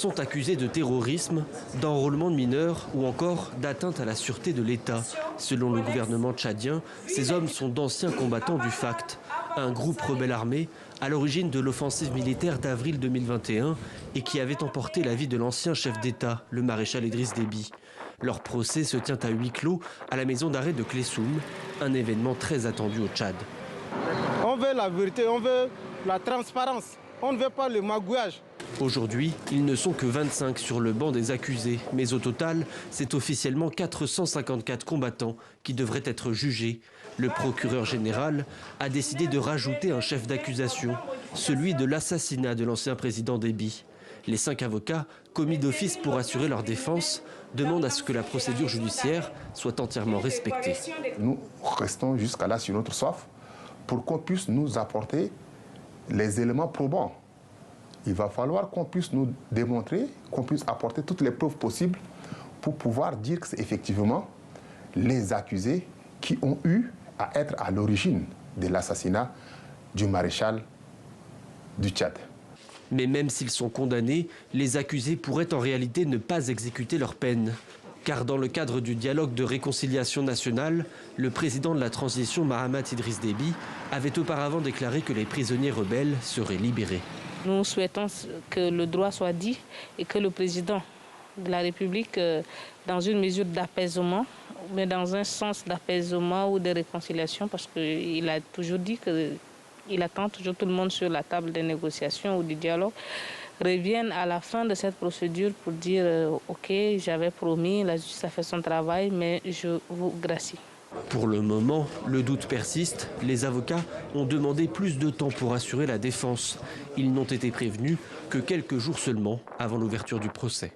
Sont accusés de terrorisme, d'enrôlement de mineurs ou encore d'atteinte à la sûreté de l'État. Selon le gouvernement tchadien, ces hommes sont d'anciens combattants du FACT, un groupe rebelle armé à l'origine de l'offensive militaire d'avril 2021 et qui avait emporté la vie de l'ancien chef d'État, le maréchal Idriss Déby. Leur procès se tient à huis clos à la maison d'arrêt de Klessoum, un événement très attendu au Tchad. On veut la vérité, on veut la transparence, on ne veut pas le magouillage. Aujourd'hui, ils ne sont que 25 sur le banc des accusés, mais au total, c'est officiellement 454 combattants qui devraient être jugés. Le procureur général a décidé de rajouter un chef d'accusation, celui de l'assassinat de l'ancien président Déby. Les 5 avocats, commis d'office pour assurer leur défense, demandent à ce que la procédure judiciaire soit entièrement respectée. Nous restons jusqu'à là sur notre soif pour qu'on puisse nous apporter les éléments probants. Il va falloir qu'on puisse nous démontrer, qu'on puisse apporter toutes les preuves possibles pour pouvoir dire que c'est effectivement les accusés qui ont eu à être à l'origine de l'assassinat du maréchal du Tchad. Mais même s'ils sont condamnés, les accusés pourraient en réalité ne pas exécuter leur peine. Car dans le cadre du dialogue de réconciliation nationale, le président de la transition, Mahamat Idriss Déby, avait auparavant déclaré que les prisonniers rebelles seraient libérés. Nous souhaitons que le droit soit dit et que le président de la République, dans une mesure d'apaisement, mais dans un sens d'apaisement ou de réconciliation, parce qu'il a toujours dit qu'il attend toujours tout le monde sur la table des négociations ou du dialogue, revienne à la fin de cette procédure pour dire « Ok, j'avais promis, la justice a fait son travail, mais je vous gracie ». Pour le moment, le doute persiste. Les avocats ont demandé plus de temps pour assurer la défense. Ils n'ont été prévenus que quelques jours seulement avant l'ouverture du procès.